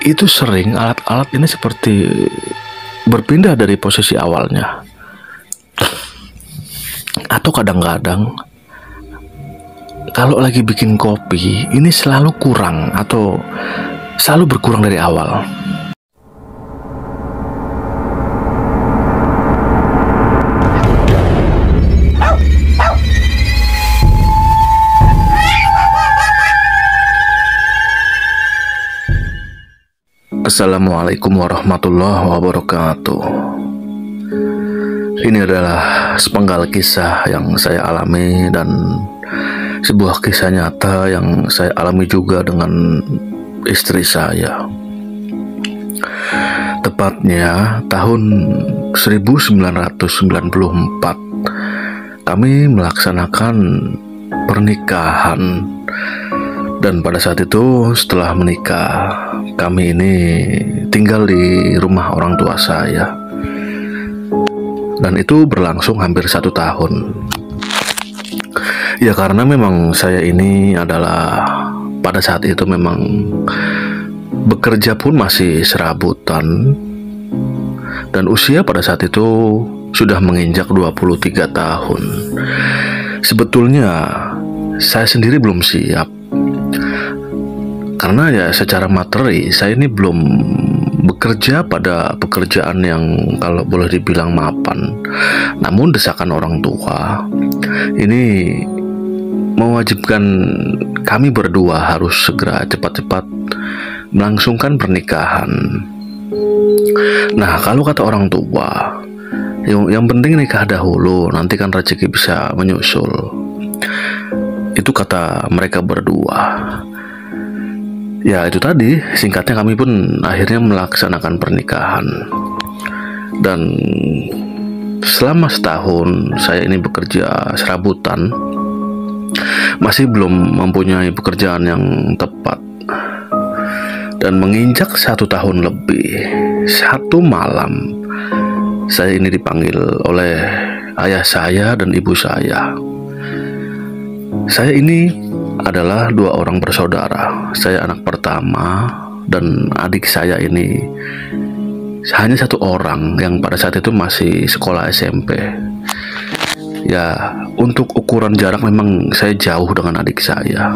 itu sering alat-alat ini seperti berpindah dari posisi awalnya. Atau kadang-kadang kalau lagi bikin kopi ini selalu kurang atau selalu berkurang dari awal. Assalamualaikum warahmatullahi wabarakatuh. Ini adalah sepenggal kisah yang saya alami dan sebuah kisah nyata yang saya alami juga dengan istri saya. Tepatnya tahun 1994 kami melaksanakan pernikahan. Dan pada saat itu setelah menikah, kami ini tinggal di rumah orang tua saya. Dan itu berlangsung hampir 1 tahun. Ya karena memang saya ini adalah pada saat itu memang bekerja pun masih serabutan. Dan usia pada saat itu sudah menginjak 23 tahun. Sebetulnya saya sendiri belum siap. Karena ya secara materi saya ini belum bekerja pada pekerjaan yang kalau boleh dibilang mapan. Namun desakan orang tua ini mewajibkan kami berdua harus segera cepat-cepat melangsungkan pernikahan. Nah, kalau kata orang tua, yang penting nikah dahulu, nanti kan rezeki bisa menyusul. Itu kata mereka berdua. Ya itu tadi, singkatnya kami pun akhirnya melaksanakan pernikahan. Dan selama setahun saya ini bekerja serabutan, masih belum mempunyai pekerjaan yang tepat. Dan menginjak 1 tahun lebih, satu malam saya ini dipanggil oleh ayah saya dan ibu saya. Saya ini adalah 2 orang bersaudara. Saya anak pertama dan adik saya ini hanya 1 orang yang pada saat itu masih sekolah SMP. Ya, untuk ukuran jarak memang saya jauh dengan adik saya.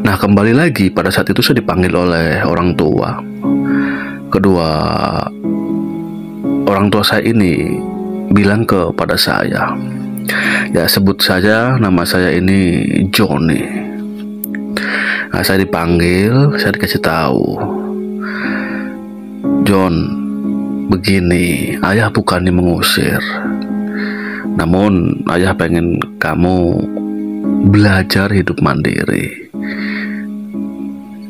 Nah, kembali lagi pada saat itu saya dipanggil oleh orang tua. Kedua orang tua saya ini bilang kepada saya, ya sebut saja nama saya ini Johnny. Nah, saya dipanggil, saya dikasih tahu, John, begini, ayah bukannya mengusir, namun ayah pengen kamu belajar hidup mandiri.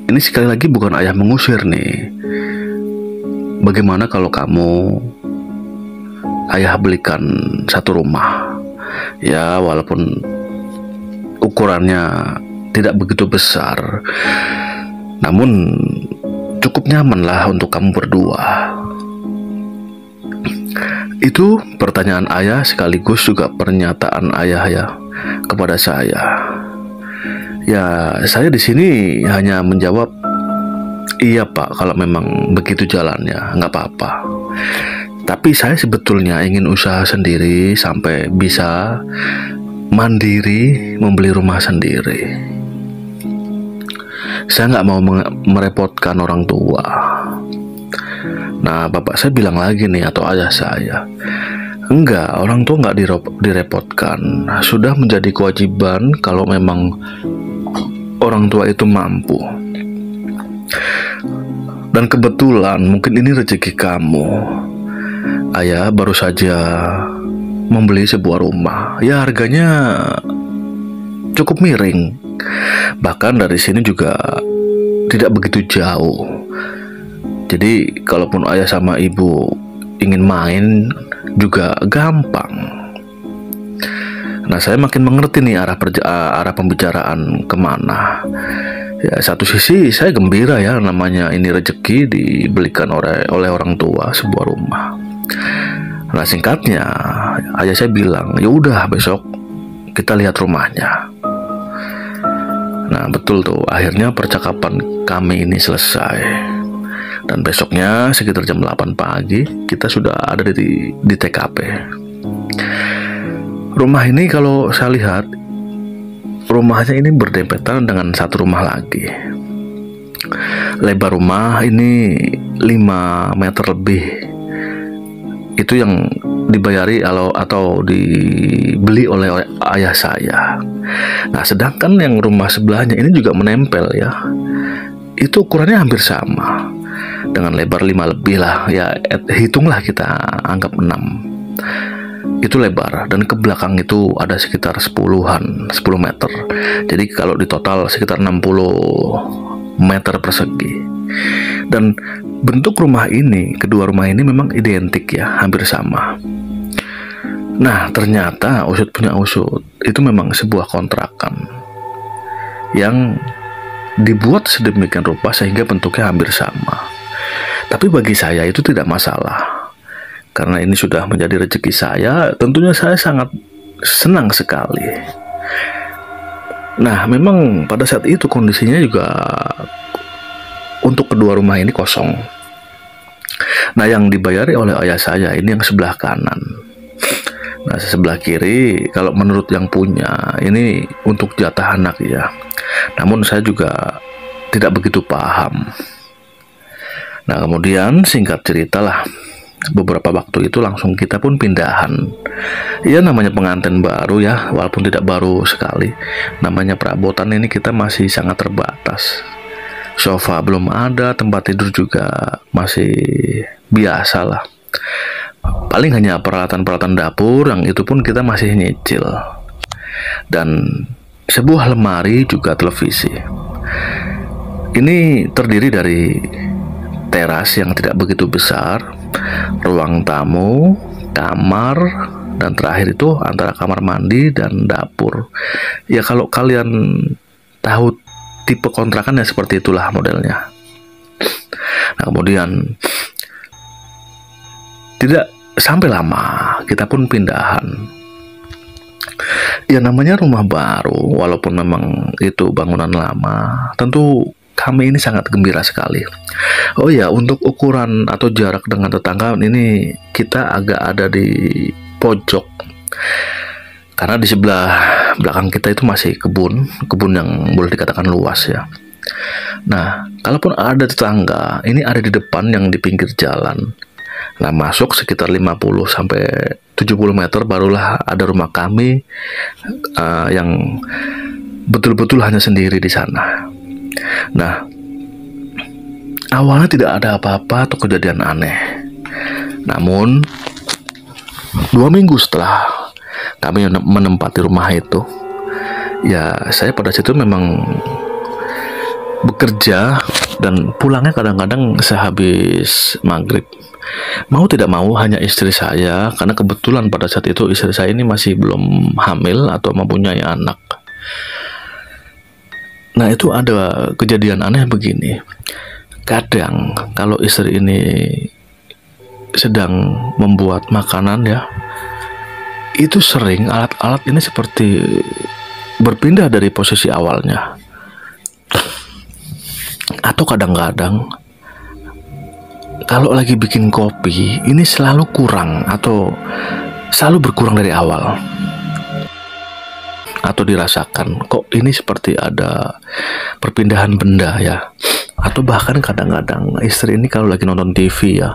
Ini sekali lagi bukan ayah mengusir nih. Bagaimana kalau kamu ayah belikan 1 rumah? Ya walaupun ukurannya tidak begitu besar, namun cukup nyaman lah untuk kamu berdua. Itu pertanyaan ayah sekaligus juga pernyataan ayah ya kepada saya. Ya saya di sini hanya menjawab, iya pak, kalau memang begitu jalannya nggak apa-apa. Tapi saya sebetulnya ingin usaha sendiri sampai bisa mandiri membeli rumah sendiri. Saya nggak mau merepotkan orang tua. Nah, bapak saya bilang lagi nih, atau ayah saya, enggak, orang tua nggak direpotkan. Sudah menjadi kewajiban kalau memang orang tua itu mampu. Dan kebetulan mungkin ini rezeki kamu. Ayah baru saja membeli sebuah rumah. Ya harganya cukup miring. Bahkan dari sini juga tidak begitu jauh. Jadi kalaupun ayah sama ibu ingin main juga gampang. Nah, saya makin mengerti nih arah pembicaraan kemana. Ya satu sisi saya gembira ya, namanya ini rezeki dibelikan oleh orang tua sebuah rumah. Nah singkatnya ayah saya bilang, ya udah besok kita lihat rumahnya. Nah betul tuh, akhirnya percakapan kami ini selesai. Dan besoknya sekitar jam 8 pagi kita sudah ada di TKP. Rumah ini kalau saya lihat, rumahnya ini berdempetan dengan satu rumah lagi. Lebar rumah ini 5 meter lebih. Itu yang dibayari atau dibeli oleh ayah saya. Nah sedangkan yang rumah sebelahnya ini juga menempel ya, itu ukurannya hampir sama, dengan lebar 5 lebih lah ya, hitunglah kita anggap 6. Itu lebar, dan ke belakang itu ada sekitar 10 meter. Jadi kalau di total sekitar 60 meter persegi. Dan bentuk rumah ini, kedua rumah ini memang identik ya, hampir sama. Nah ternyata usut punya usut, itu memang sebuah kontrakan yang dibuat sedemikian rupa sehingga bentuknya hampir sama. Tapi bagi saya itu tidak masalah, karena ini sudah menjadi rezeki saya. Tentunya saya sangat senang sekali. Nah memang pada saat itu kondisinya juga untuk kedua rumah ini kosong. Nah yang dibayari oleh ayah saya ini yang sebelah kanan. Nah sebelah kiri kalau menurut yang punya ini untuk jatah anak ya. Namun saya juga tidak begitu paham. Nah kemudian singkat cerita lah, beberapa waktu itu langsung kita pun pindahan. Ya namanya pengantin baru ya, walaupun tidak baru sekali, namanya perabotan ini kita masih sangat terbatas. Sofa belum ada, tempat tidur juga masih biasa lah. Paling hanya peralatan-peralatan dapur, yang itu pun kita masih nyicil. Dan sebuah lemari juga televisi. Ini terdiri dari teras yang tidak begitu besar, ruang tamu, kamar, dan terakhir itu antara kamar mandi dan dapur. Ya kalau kalian tahu tipe kontrakan ya seperti itulah modelnya. Nah kemudian tidak sampai lama kita pun pindahan. Ya namanya rumah baru, walaupun memang itu bangunan lama, tentu kami ini sangat gembira sekali. Oh ya, untuk ukuran atau jarak dengan tetangga ini kita agak ada di pojok, karena di sebelah belakang kita itu masih kebun yang boleh dikatakan luas ya. Nah, kalaupun ada tetangga, ini ada di depan yang di pinggir jalan. Nah, masuk sekitar 50 sampai 70 meter barulah ada rumah kami yang betul-betul hanya sendiri di sana. Nah, awalnya tidak ada apa-apa atau kejadian aneh. Namun 2 minggu setelah kami menempati rumah itu, ya saya pada situ memang bekerja dan pulangnya kadang-kadang sehabis maghrib. Mau tidak mau hanya istri saya, karena kebetulan pada saat itu istri saya ini masih belum hamil atau mempunyai anak. Nah itu ada kejadian aneh begini. Kadang kalau istri ini sedang membuat makanan ya, itu sering alat-alat ini seperti berpindah dari posisi awalnya. Atau kadang-kadang kalau lagi bikin kopi ini selalu kurang atau selalu berkurang dari awal. Atau dirasakan kok ini seperti ada perpindahan benda ya. Atau bahkan kadang-kadang istri ini kalau lagi nonton TV ya,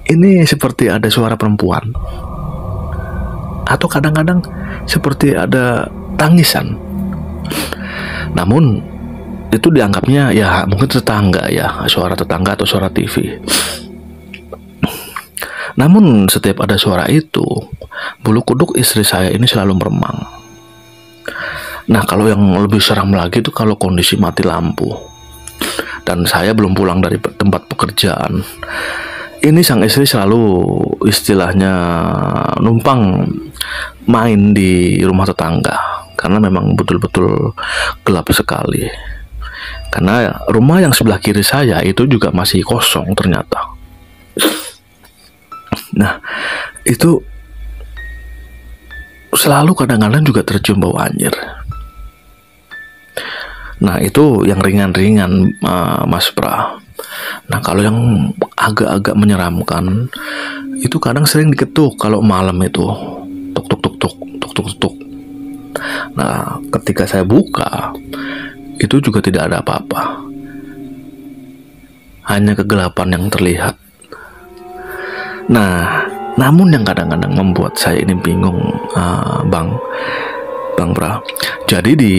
ini seperti ada suara perempuan. Atau kadang-kadang seperti ada tangisan. Namun itu dianggapnya ya mungkin tetangga ya, suara tetangga atau suara TV. Namun setiap ada suara itu, bulu kuduk istri saya ini selalu meremang. Nah kalau yang lebih seram lagi itu kalau kondisi mati lampu dan saya belum pulang dari tempat pekerjaan. Ini sang istri selalu istilahnya numpang main di rumah tetangga, karena memang betul-betul gelap sekali. Karena rumah yang sebelah kiri saya itu juga masih kosong ternyata. Nah, itu selalu kadang-kadang juga tercium bau anjir. Nah, itu yang ringan-ringan, Mas Pra. Nah, kalau yang agak-agak menyeramkan itu kadang sering diketuk kalau malam itu. Tuk tuk tuk tuk tuk tuk tuk. Nah, ketika saya buka, itu juga tidak ada apa-apa. Hanya kegelapan yang terlihat. Nah, namun yang kadang-kadang membuat saya ini bingung, Bang Pra. Jadi di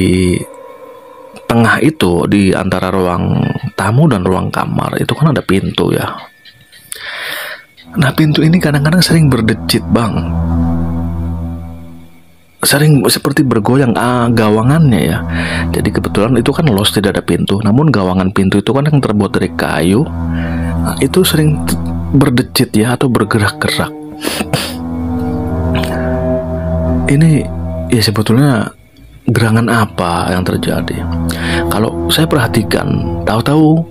tengah itu, di antara ruang tamu dan ruang kamar itu kan ada pintu ya. Nah, pintu ini kadang-kadang sering berdecit, Bang. Sering seperti bergoyang gawangannya ya. Jadi kebetulan itu kan los, tidak ada pintu. Namun gawangan pintu itu kan yang terbuat dari kayu. Nah, itu sering berdecit ya, atau bergerak-gerak. Ini ya sebetulnya gerangan apa yang terjadi? Kalau saya perhatikan, tahu-tahu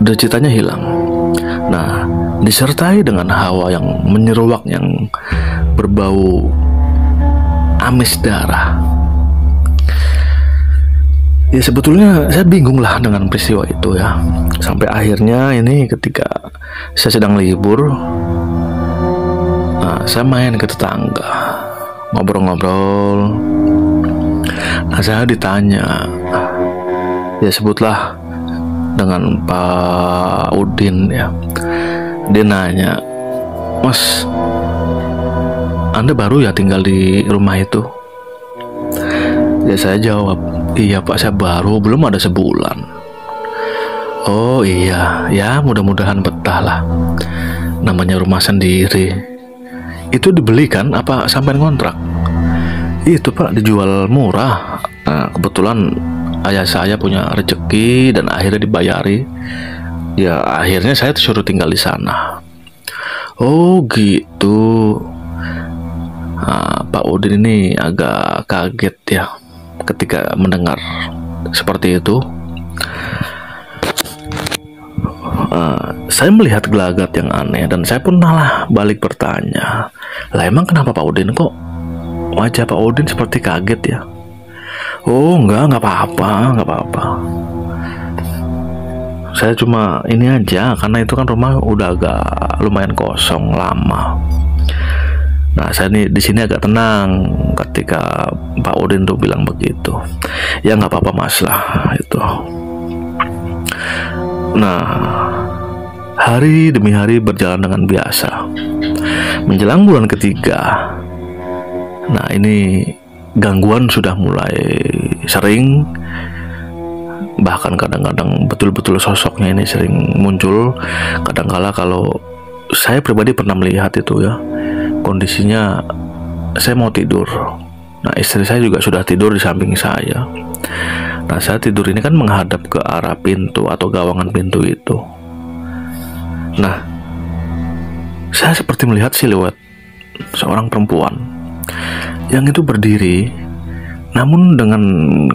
decitannya hilang. Nah, disertai dengan hawa yang menyeruak, yang berbau amis darah. Ya sebetulnya saya bingung lah dengan peristiwa itu ya. Sampai akhirnya ini ketika saya sedang libur, saya main ke tetangga, ngobrol-ngobrol. Nah, saya ditanya, ya sebutlah dengan Pak Udin ya. Dia nanya, "Mas, Anda baru ya tinggal di rumah itu?" Ya saya jawab, "Iya Pak, saya baru, belum ada sebulan." "Oh iya, ya mudah-mudahan betah lah. Namanya rumah sendiri." "Itu dibeli kan? Apa sampai ngontrak?" "Itu Pak, dijual murah. Nah, kebetulan ayah saya punya rezeki dan akhirnya dibayari. Ya akhirnya saya disuruh tinggal di sana." "Oh gitu." Pak Udin ini agak kaget ya ketika mendengar seperti itu. Saya melihat gelagat yang aneh dan saya pun malah balik bertanya, "Lah emang kenapa Pak Udin, kok wajah Pak Udin seperti kaget ya?" "Oh nggak apa-apa. Saya cuma ini aja, karena itu kan rumah udah agak lumayan kosong lama." Nah, saya nih di sini agak tenang ketika Pak Udin tuh bilang begitu. "Ya nggak apa-apa Mas lah itu." Nah, hari demi hari berjalan dengan biasa. Menjelang bulan ketiga, nah ini gangguan sudah mulai sering. Bahkan kadang-kadang betul-betul sosoknya ini sering muncul. Kadangkala kalau saya pribadi pernah melihat itu ya, kondisinya saya mau tidur. Nah, istri saya juga sudah tidur di samping saya. Nah, saya tidur ini kan menghadap ke arah pintu atau gawangan pintu itu. Nah, saya seperti melihat siluet seorang perempuan yang itu berdiri, namun dengan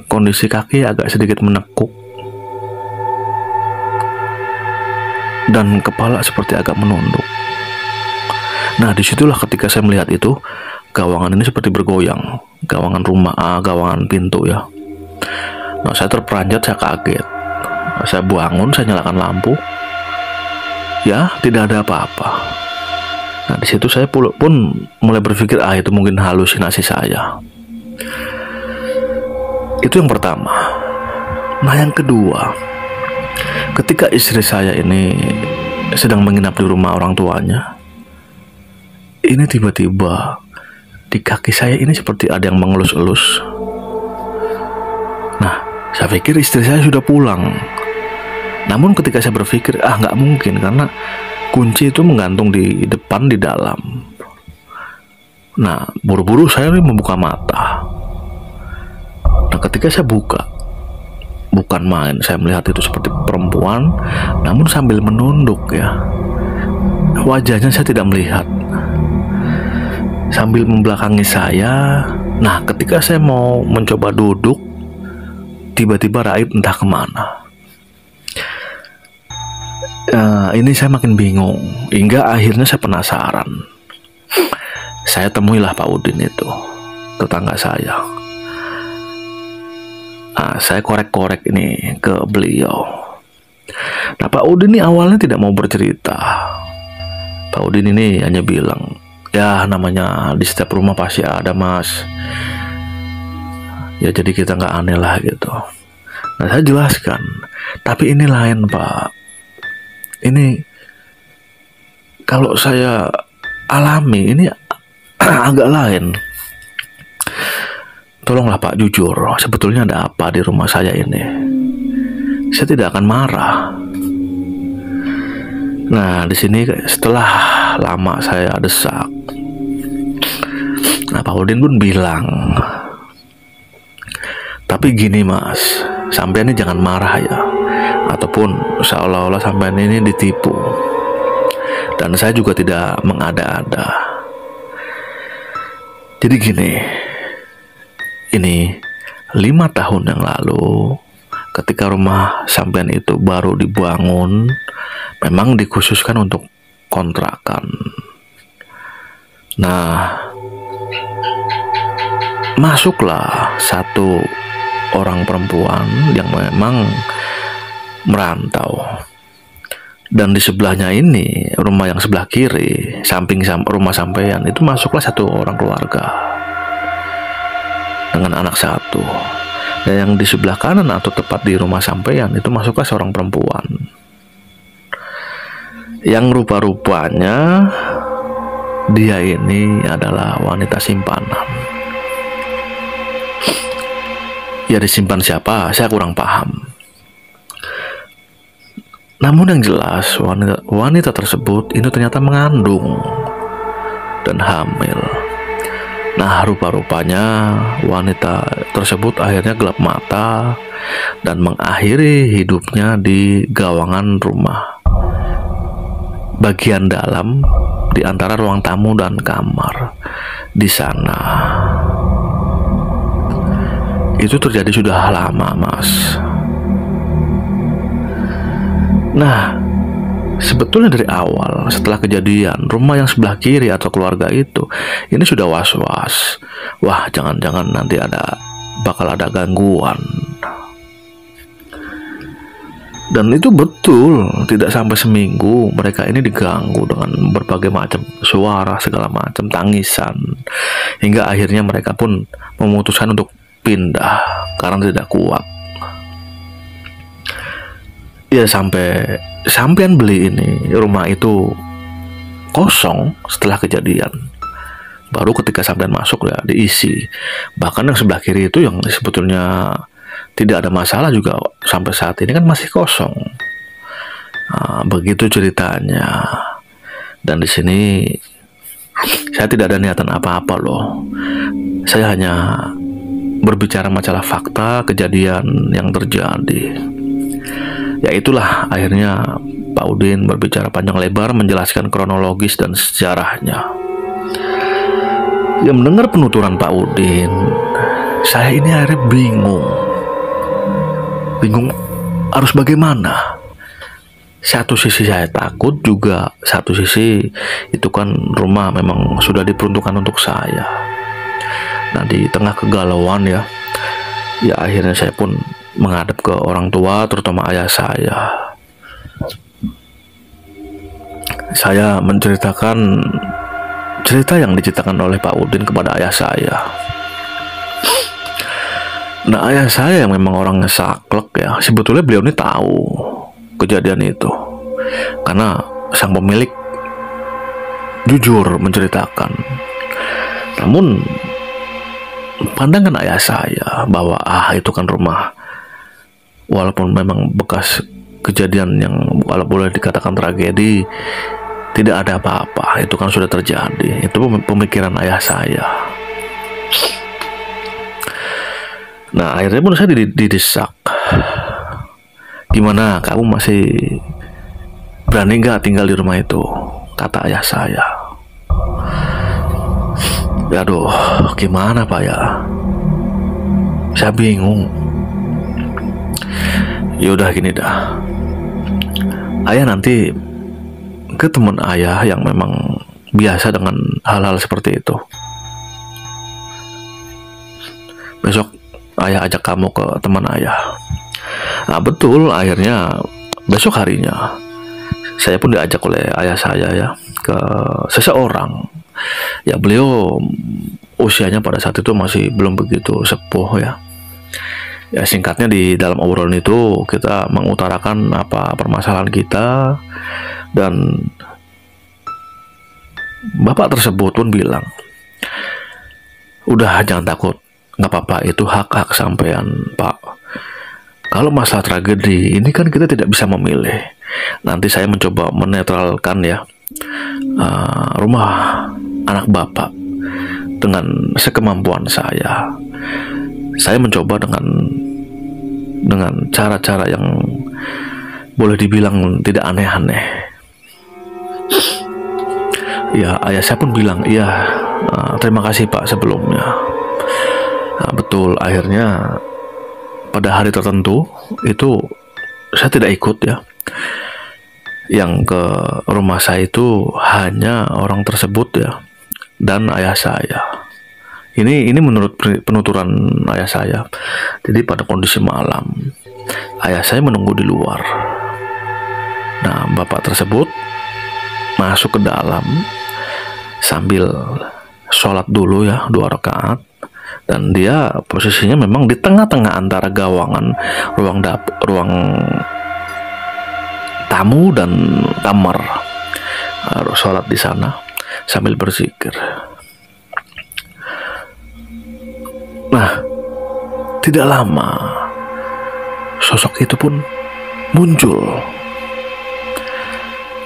kondisi kaki agak sedikit menekuk dan kepala seperti agak menunduk. Nah, disitulah ketika saya melihat itu, gawangan ini seperti bergoyang, gawangan rumah, gawangan pintu ya. Nah, saya terperanjat, saya kaget. Saya bangun, saya nyalakan lampu. Ya, tidak ada apa-apa. Nah, di situ saya pun mulai berpikir, itu mungkin halusinasi saya. Itu yang pertama. Nah, yang kedua, ketika istri saya ini sedang menginap di rumah orang tuanya, ini tiba-tiba di kaki saya ini seperti ada yang mengelus-elus. Nah, saya pikir istri saya sudah pulang. Namun ketika saya berpikir, nggak mungkin, karena kunci itu menggantung di depan, di dalam. Nah, buru-buru saya membuka mata. Nah, ketika saya buka, bukan main, saya melihat itu seperti perempuan, namun sambil menunduk ya. Wajahnya saya tidak melihat, sambil membelakangi saya. Nah, ketika saya mau mencoba duduk, tiba-tiba raib entah kemana. Ini saya makin bingung, hingga akhirnya saya penasaran. Saya temuilah Pak Udin itu, tetangga saya. Saya korek-korek ini ke beliau. Nah, Pak Udin ini awalnya tidak mau bercerita. Pak Udin ini hanya bilang, ya namanya di setiap rumah pasti ada mas. Ya jadi kita nggak aneh lah gitu. Nah saya jelaskan, tapi ini lain Pak. Ini kalau saya alami ini agak lain. Tolonglah Pak jujur, sebetulnya ada apa di rumah saya ini? Saya tidak akan marah. Nah di sini setelah lama saya desak, nah Pak Udin pun bilang, tapi gini mas, sampean ini jangan marah ya, ataupun seolah-olah sampean ini ditipu. Dan saya juga tidak mengada-ada. Jadi gini, ini 5 tahun yang lalu, ketika rumah sampean itu baru dibangun, memang dikhususkan untuk kontrakan. Nah, masuklah satu orang perempuan yang memang merantau. Dan di sebelahnya ini, rumah yang sebelah kiri, samping rumah sampean, itu masuklah satu orang keluarga dengan anak satu. Dan yang di sebelah kanan atau tepat di rumah sampean itu masuklah seorang perempuan yang rupa-rupanya dia ini adalah wanita simpanan. Ya disimpan siapa? Saya kurang paham. Namun yang jelas wanita tersebut ini ternyata mengandung dan hamil. Nah rupa-rupanya wanita tersebut akhirnya gelap mata dan mengakhiri hidupnya di gawangan rumah bagian dalam di antara ruang tamu dan kamar. Di sana itu terjadi sudah lama mas. Nah, sebetulnya dari awal setelah kejadian rumah yang sebelah kiri atau keluarga itu ini sudah was-was. Wah, jangan-jangan nanti bakal ada gangguan. Dan itu betul, tidak sampai seminggu mereka ini diganggu dengan berbagai macam suara, segala macam tangisan, hingga akhirnya mereka pun memutuskan untuk pindah karena tidak kuat. Ya sampean beli ini rumah itu kosong setelah kejadian. Baru ketika sampean masuk ya diisi. Bahkan yang sebelah kiri itu yang sebetulnya tidak ada masalah juga sampai saat ini kan masih kosong. Nah, begitu ceritanya. Dan di sini saya tidak ada niatan apa-apa loh. Saya hanya berbicara masalah fakta kejadian yang terjadi. Ya itulah akhirnya Pak Udin berbicara panjang lebar menjelaskan kronologis dan sejarahnya. Ya mendengar penuturan Pak Udin, saya ini akhirnya bingung harus bagaimana. Satu sisi saya takut, juga satu sisi itu kan rumah memang sudah diperuntukkan untuk saya. Nah di tengah kegalauan ya akhirnya saya pun menghadap ke orang tua, terutama ayah saya. Saya menceritakan cerita yang diceritakan oleh Pak Udin kepada ayah saya. Nah ayah saya yang memang orangnya saklek ya, sebetulnya beliau ini tahu kejadian itu karena sang pemilik jujur menceritakan. Namun pandangan ayah saya bahwa itu kan rumah, walaupun memang bekas kejadian yang kalau boleh dikatakan tragedi, tidak ada apa-apa, itu kan sudah terjadi. Itu pemikiran ayah saya. Nah akhirnya pun saya didesak. Gimana, kamu masih berani gak tinggal di rumah itu? Kata ayah saya. Ya aduh, gimana Pak ya? Saya bingung. Yaudah gini dah, ayah nanti ke teman ayah yang memang biasa dengan hal-hal seperti itu. Besok ayah ajak kamu ke teman ayah. Nah betul, akhirnya besok harinya saya pun diajak oleh ayah saya ya ke seseorang. Ya beliau usianya pada saat itu masih belum begitu sepuh ya. Ya singkatnya di dalam obrolan itu kita mengutarakan apa permasalahan kita, dan bapak tersebut pun bilang, udah jangan takut, nggak apa-apa, itu hak-hak sampean pak. Kalau masalah tragedi ini kan kita tidak bisa memilih. Nanti saya mencoba menetralkan ya rumah anak bapak dengan sekemampuan saya. Saya mencoba dengan cara-cara yang boleh dibilang tidak aneh-aneh. Ya ayah saya pun bilang, iya terima kasih pak sebelumnya. Nah, betul, akhirnya pada hari tertentu itu saya tidak ikut ya. Yang ke rumah saya itu hanya orang tersebut ya, dan ayah saya. Ini menurut penuturan ayah saya. Jadi pada kondisi malam, ayah saya menunggu di luar. Nah, bapak tersebut masuk ke dalam sambil sholat dulu ya 2 rakaat, dan dia posisinya memang di tengah-tengah antara gawangan ruang tamu dan kamar. Harus sholat di sana sambil berzikir. Nah, tidak lama sosok itu pun muncul.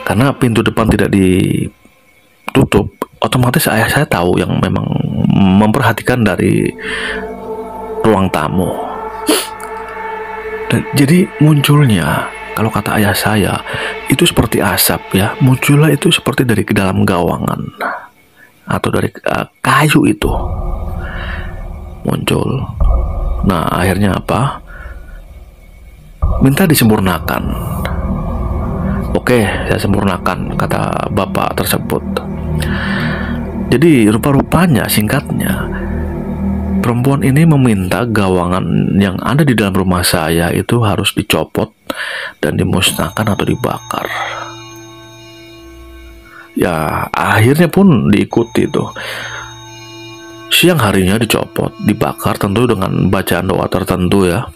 Karena pintu depan tidak ditutup, otomatis ayah saya tahu yang memang memperhatikan dari ruang tamu. Dan jadi munculnya, kalau kata ayah saya, itu seperti asap ya. Munculnya itu seperti dari ke dalam gawangan atau dari kayu itu muncul. Nah akhirnya apa? Minta disempurnakan. Oke, saya sempurnakan, kata bapak tersebut. Jadi rupa-rupanya, singkatnya, perempuan ini meminta gawangan yang ada di dalam rumah saya itu harus dicopot dan dimusnahkan atau dibakar. Ya akhirnya pun diikuti tuh. Siang harinya dicopot, dibakar tentu dengan bacaan doa tertentu ya.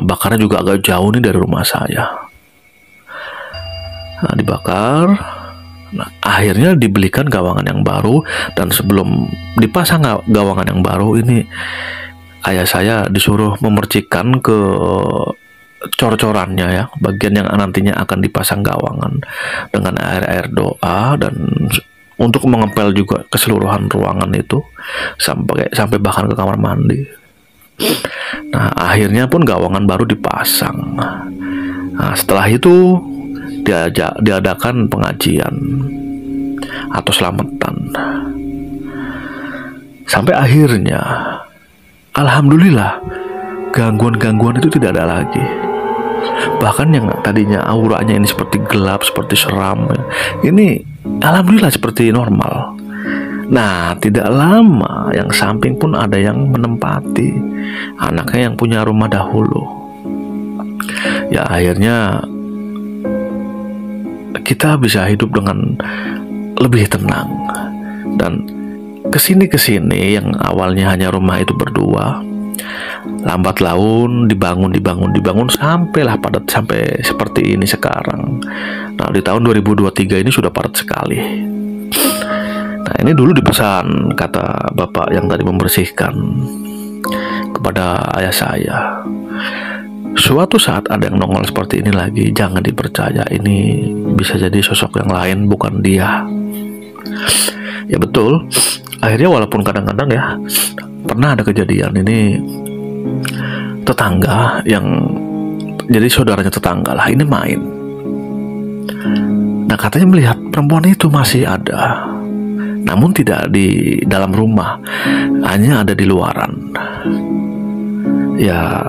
Bakarnya juga agak jauh nih dari rumah saya. Nah, dibakar. Nah, akhirnya dibelikan gawangan yang baru, dan sebelum dipasang gawangan yang baru ini, ayah saya disuruh memercikan ke cor-corannya ya, bagian yang nantinya akan dipasang gawangan dengan air doa, dan untuk mengepel juga keseluruhan ruangan itu sampai bahkan ke kamar mandi. Nah, akhirnya pun gawangan baru dipasang. Nah, setelah itu diadakan pengajian atau selamatan. Sampai akhirnya, alhamdulillah, gangguan-gangguan itu tidak ada lagi. Bahkan yang tadinya auranya ini seperti gelap, seperti seram, ini alhamdulillah seperti normal. Nah, tidak lama yang samping pun ada yang menempati, anaknya yang punya rumah dahulu. Ya akhirnya kita bisa hidup dengan lebih tenang. Dan kesini yang awalnya hanya rumah itu berdua, lambat laun dibangun sampailah padat sampai seperti ini sekarang. Nah, di tahun 2023 ini sudah padat sekali. Nah, ini dulu dipesan, kata bapak yang tadi membersihkan, kepada ayah saya. Suatu saat ada yang nongol seperti ini lagi, jangan dipercaya, ini bisa jadi sosok yang lain, bukan dia. Ya betul. Akhirnya walaupun kadang-kadang ya pernah ada kejadian ini, tetangga yang jadi saudaranya tetangga lah ini main. Nah, katanya melihat perempuan itu masih ada, namun tidak di dalam rumah, hanya ada di luaran. Ya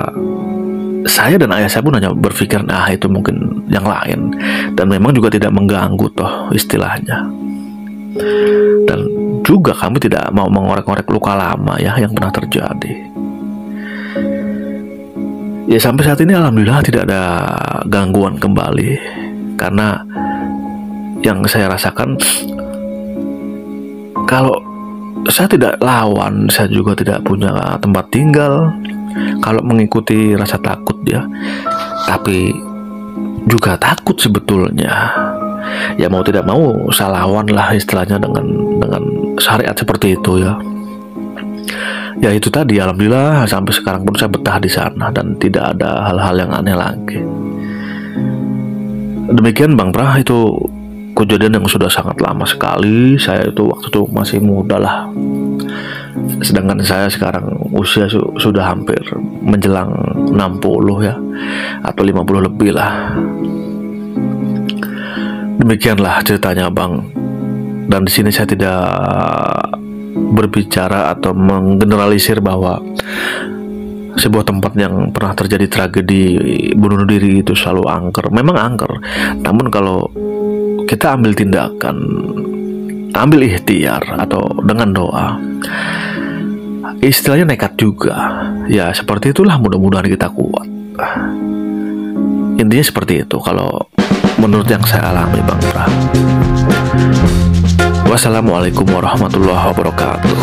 saya dan ayah saya pun hanya berpikir, itu mungkin yang lain, dan memang juga tidak mengganggu toh istilahnya. Dan juga kami tidak mau mengorek-ngorek luka lama ya yang pernah terjadi. Ya sampai saat ini alhamdulillah tidak ada gangguan kembali, karena yang saya rasakan, kalau saya tidak lawan, saya juga tidak punya tempat tinggal. Kalau mengikuti rasa takut ya, tapi juga takut sebetulnya. Ya mau tidak mau saya lawan lah istilahnya dengan syariat seperti itu ya. Ya itu tadi, alhamdulillah sampai sekarang pun saya betah di sana dan tidak ada hal-hal yang aneh lagi. Demikian Bang Prah, itu kejadian yang sudah sangat lama sekali. Saya itu waktu itu masih muda lah, sedangkan saya sekarang usia sudah hampir menjelang 60 ya, atau 50 lebih lah. Demikianlah ceritanya Bang. Dan di sini saya tidak berbicara atau menggeneralisir bahwa sebuah tempat yang pernah terjadi tragedi bunuh diri itu selalu angker. Memang angker, namun kalau kita ambil tindakan, ambil ikhtiar atau dengan doa, istilahnya nekat juga. Ya seperti itulah, mudah-mudahan kita kuat. Intinya seperti itu kalau menurut yang saya alami Bang Prah. Wassalamualaikum warahmatullahi wabarakatuh.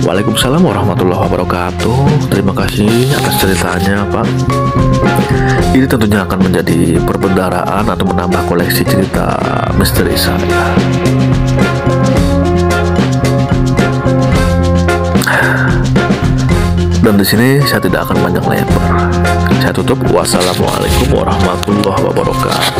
Waalaikumsalam warahmatullahi wabarakatuh. Terima kasih atas ceritanya Pak. Ini tentunya akan menjadi perbendaharaan atau menambah koleksi cerita misteri saya. Dan di sini saya tidak akan panjang lebar. Saya tutup. Wassalamualaikum warahmatullahi wabarakatuh.